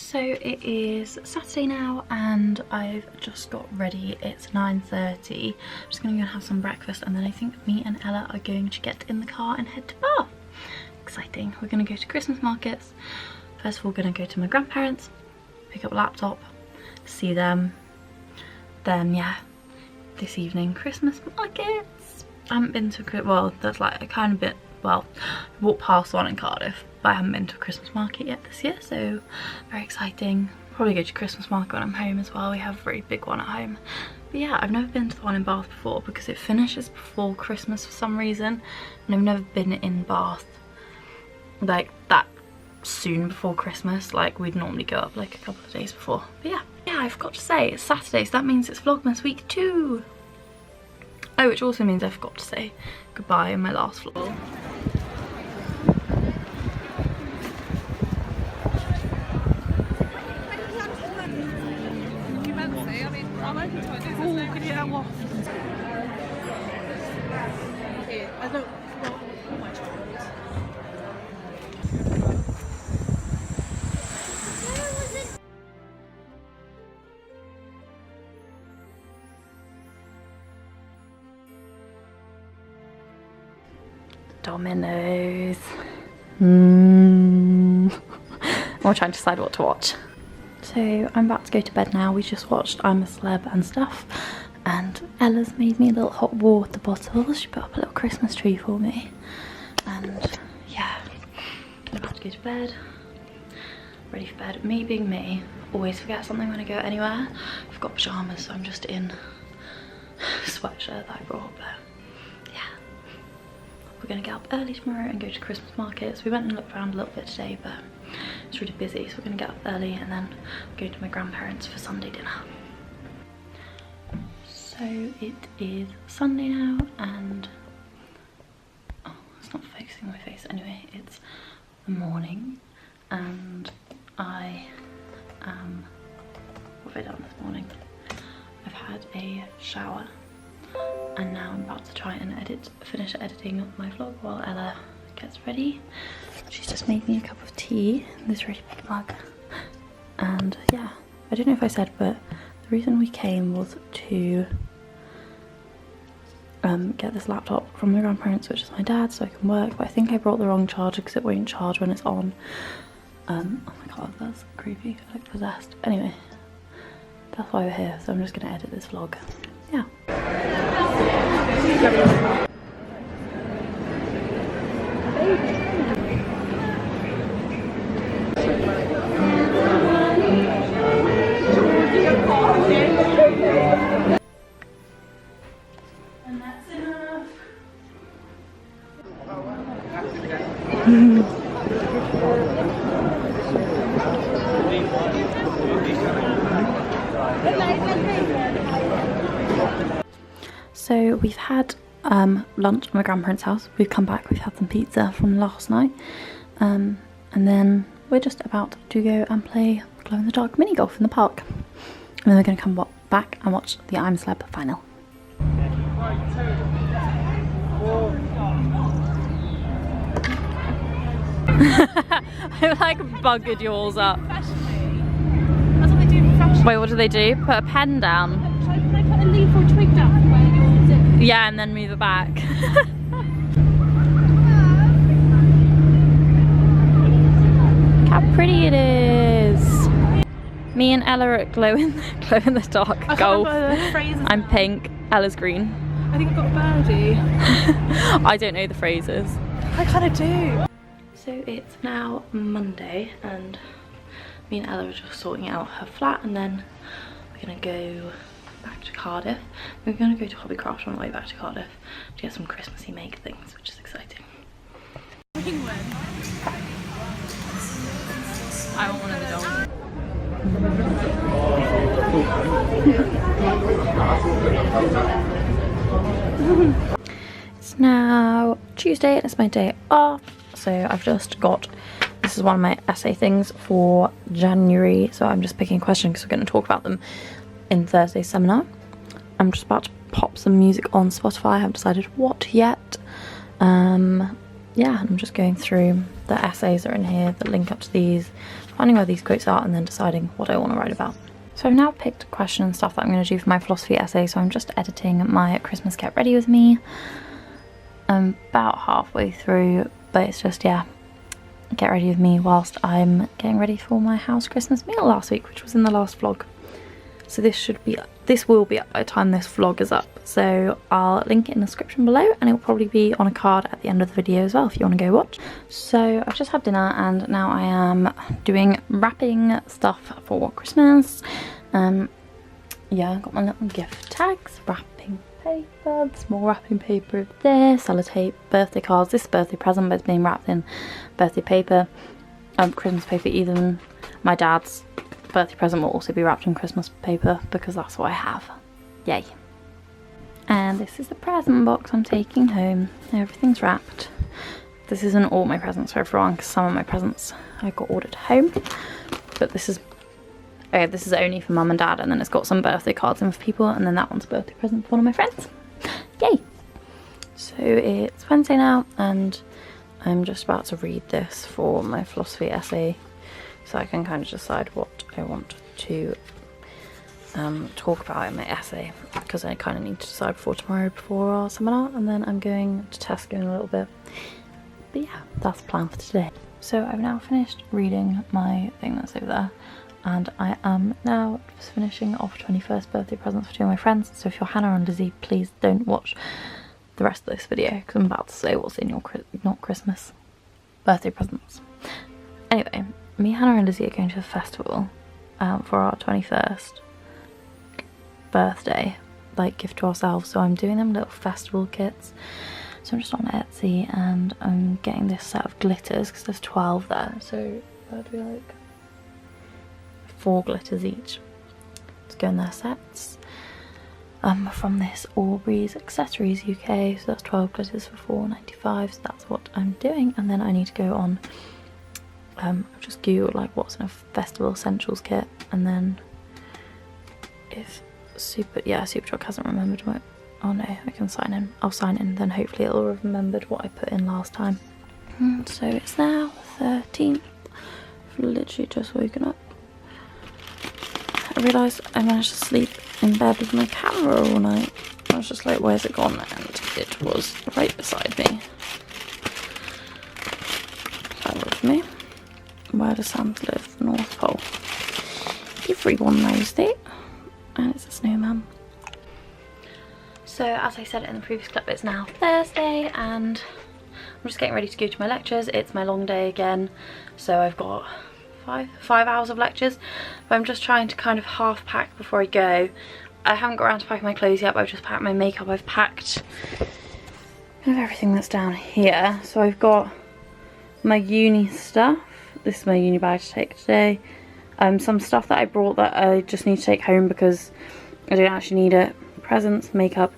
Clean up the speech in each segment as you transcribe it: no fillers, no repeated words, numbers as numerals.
So it is Saturday now and I've just got ready. It's 9:30. I'm just gonna go and have some breakfast and then I think me and Ella are going to get in the car and head to Bath. Exciting. We're gonna go to Christmas markets. First of all, gonna go to my grandparents, pick up a laptop, see them. Then yeah, this evening, Christmas markets. I haven't been to, well, that's like a kind of bit, well, I walked past one in Cardiff, but I haven't been to a Christmas market yet this year, so very exciting. Probably go to Christmas market when I'm home as well. We have a very big one at home. But yeah, I've never been to the one in Bath before because it finishes before Christmas for some reason, and I've never been in Bath like that soon before Christmas. Like we'd normally go up like a couple of days before. But yeah, I forgot to say it's Saturday, so that means it's Vlogmas week 2. Oh, which also means I forgot to say goodbye in my last vlog. Dominoes. I'm trying to decide what to watch. So I'm about to go to bed now. We just watched I'm a Celeb and stuff, and Ella's made me a little hot water bottle. She put up a little Christmas tree for me, and yeah, I'm about to go to bed. Ready for bed. Me being me, always forget something when I go anywhere. I've got pyjamas, so I'm just in a sweatshirt that I brought, but we're going to get up early tomorrow and go to Christmas markets. We went and looked around a little bit today, but it's really busy, so we're going to get up early and then go to my grandparents for Sunday dinner. So it is Sunday now and oh, it's not focusing my face. Anyway, it's the morning and I am, what have I done this morning? I've had a shower. And now I'm about to try and finish editing my vlog while Ella gets ready. She's just made me a cup of tea in this really big mug. And yeah, I don't know if I said, but the reason we came was to get this laptop from my grandparents, which is my dad, so I can work. But I think I brought the wrong charger because it won't charge when it's on. Oh my god, that's creepy. I look possessed. Anyway, that's why we're here. So I'm just gonna edit this vlog. Yeah. And that's enough. So we've had lunch at my grandparents' house. We've come back, we've had some pizza from last night, and then we're just about to go and play glow in the dark mini golf in the park, and then we're going to come back and watch the I'm a Celeb final. I like buggered yours up. That's what they do professionally. Wait, what do they do? Put a pen down? Should I put a leaf or twig down where yours is? Yeah, and then move it back. Look how pretty it is. Me and Ella are at glow in the dark golf. I'm pink, Ella's green. I think I've got a birdie. I don't know the phrases. I kind of do. So it's now Monday and me and Ella are just sorting out her flat, and then we're gonna go back to Cardiff. We're gonna go to Hobbycraft on the way back to Cardiff to get some Christmassy make things, which is exciting. I want one of the dogs. It's now Tuesday and it's my day off, so I've just got, this is one of my essay things for January, so I'm just picking a question because we're going to talk about them in Thursday's seminar. I'm just about to pop some music on Spotify. I haven't decided what yet. Yeah, I'm just going through the essays that are in here that link up to these. finding where these quotes are and then deciding what I want to write about. So I've now picked a question and stuff that I'm going to do for my philosophy essay, so I'm just editing my Christmas Get Ready With Me. I'm about halfway through, but it's just, yeah, get ready with me whilst I'm getting ready for my house Christmas meal last week, which was in the last vlog. So this will be up by the time this vlog is up, so I'll link it in the description below, and it will probably be on a card at the end of the video as well if you want to go watch. So I've just had dinner and now I am doing wrapping stuff for Christmas. Yeah, I got my little gift tags, wrapping paper, small wrapping paper of this, sellotape, birthday cards. This birthday present, but it's being wrapped in birthday paper, Christmas paper. Even my dad's birthday present will also be wrapped in Christmas paper because that's what I have. Yay. And this is the present box I'm taking home. Everything's wrapped. This isn't all my presents for everyone because some of my presents I got ordered home, but this is only for mum and dad, and then it's got some birthday cards in for people, and then that one's a birthday present for one of my friends. Yay! So it's Wednesday now and I'm just about to read this for my philosophy essay so I can kind of decide what I want to talk about in my essay, because I kind of need to decide before our seminar, and then I'm going to Tesco in a little bit. But yeah, that's the plan for today. So I've now finished reading my thing that's over there, and I am now just finishing off 21st birthday presents for two of my friends. So if you're Hannah and Lizzie, please don't watch the rest of this video because I'm about to say what's in your not Christmas birthday presents. Anyway, me, Hannah and Lizzie are going to a festival for our 21st birthday, like gift to ourselves. So I'm doing them little festival kits. So I'm just on Etsy and I'm getting this set of glitters because there's 12 there. So that'd be like 4 glitters each to go in their sets. From this Aubrey's Accessories UK, so that's 12 glitters for £4.95, so that's what I'm doing. And then I need to go on, I've just googled like what's in a festival essentials kit, and then if Superdrug hasn't remembered what, oh no, I can sign in, I'll sign in, then hopefully it'll have remembered what I put in last time. So it's now the 13th, I've literally just woken up. I realised I managed to sleep in bed with my camera all night. I was just like, where's it gone? And it was right beside me. That was me. Where does Santa live? The North Pole. Everyone knows that. And it's a snowman. So as I said in the previous clip, it's now Thursday and I'm just getting ready to go to my lectures. It's my long day again. So I've got 5 hours of lectures, but I'm just trying to kind of half pack before I go. I haven't got around to packing my clothes yet, but I've just packed my makeup. I've packed kind of everything that's down here. So I've got my uni stuff. This is my uni bag to take today. Some stuff that I brought that I just need to take home because I don't actually need it. Presents, makeup.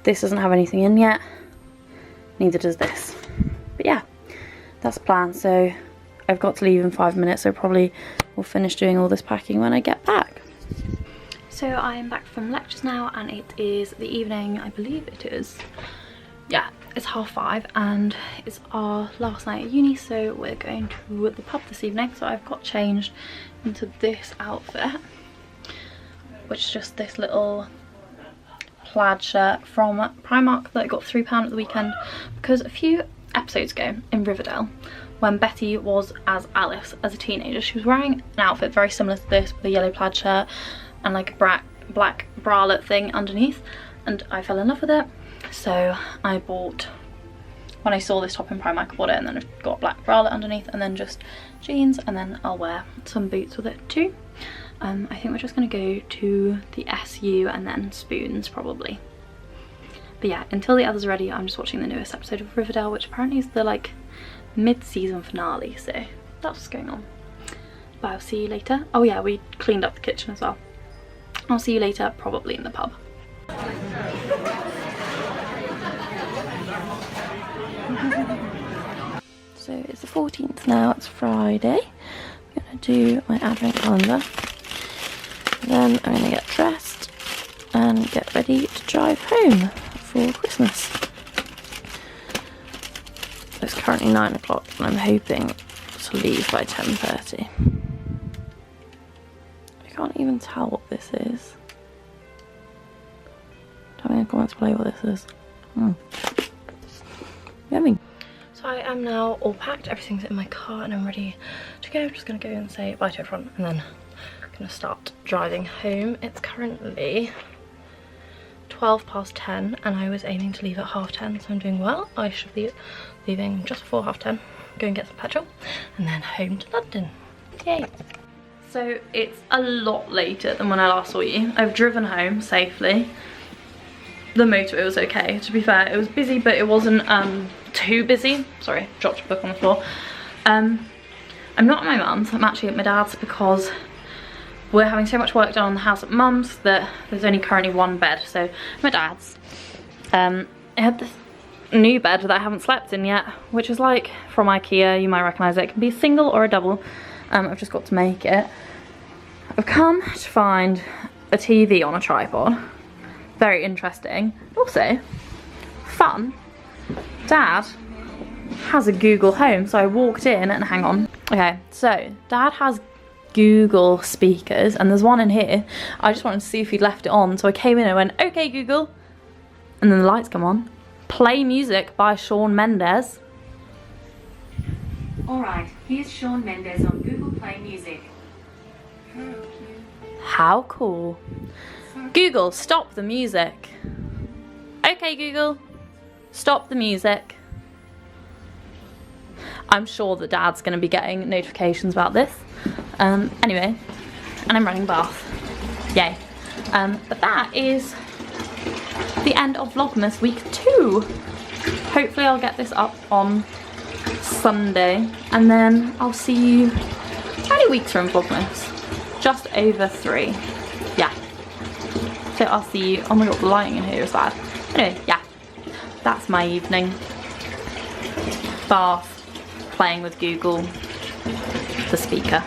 This doesn't have anything in yet. Neither does this. But yeah, that's the plan. So I've got to leave in 5 minutes, so probably will finish doing all this packing when I get back. So I'm back from lectures now and it is the evening, I believe it is. Yeah, it's 5:30 and it's our last night at uni, so we're going to the pub this evening. So I've got changed into this outfit, which is just this little plaid shirt from Primark that I got £3 at the weekend, because a few episodes ago in Riverdale, when Betty was as Alice as a teenager, she was wearing an outfit very similar to this with a yellow plaid shirt and like a black bralette thing underneath, and I fell in love with it. So I bought, when I saw this top in Primark, I bought it, and then I've got a black bralette underneath and then just jeans, and then I'll wear some boots with it too. I think we're just going to go to the SU and then Spoons probably. But yeah, until the others are ready, I'm just watching the newest episode of Riverdale, which apparently is the like mid-season finale, so that's what's going on. But I'll see you later. Oh yeah, we cleaned up the kitchen as well. I'll see you later, probably in the pub. So it's the 14th now, it's Friday. I'm gonna do my advent calendar. Then I'm gonna get dressed and get ready to drive home for Christmas. It's currently 9 o'clock and I'm hoping to leave by 10:30. can't even tell what this is. Tell me in the comments below what this is. Yummy. So I am now all packed, everything's in my car and I'm ready to go. I'm just gonna go and say bye to everyone and then I'm gonna start driving home. It's currently 10:12 and I was aiming to leave at 10:30, so I'm doing well. I should be leaving just before 10:30, go and get some petrol and then home to London. Yay. So it's a lot later than when I last saw you. I've driven home safely. The motorway was okay, to be fair. It was busy, but it wasn't too busy. Sorry, dropped a book on the floor. I'm not at my mum's, I'm actually at my dad's because we're having so much work done on the house at mum's that there's only currently one bed. So my dad's, I had this new bed that I haven't slept in yet, which is like from IKEA, you might recognise it. It can be a single or a double. I've just got to make it. I've come to find a TV on a tripod. Very interesting. Also, fun. Dad has a Google Home, so I walked in and hang on. Okay, so Dad has Google speakers and there's one in here. I just wanted to see if he'd left it on, so I came in and went, okay Google, and then the lights come on. Play music by Shawn Mendes. Alright, here's Shawn Mendes on Google Play Music. How cool. Google, stop the music. Okay Google, stop the music. I'm sure that Dad's going to be getting notifications about this. Anyway, and I'm running bath. Yay. But that is the end of Vlogmas week 2. Hopefully I'll get this up on Sunday and then I'll see you. How many weeks are in Vlogmas? Just over 3. Yeah. So I'll see you. Oh my god, the lighting in here is bad. Anyway, yeah. That's my evening. Bath, playing with Google, the speaker.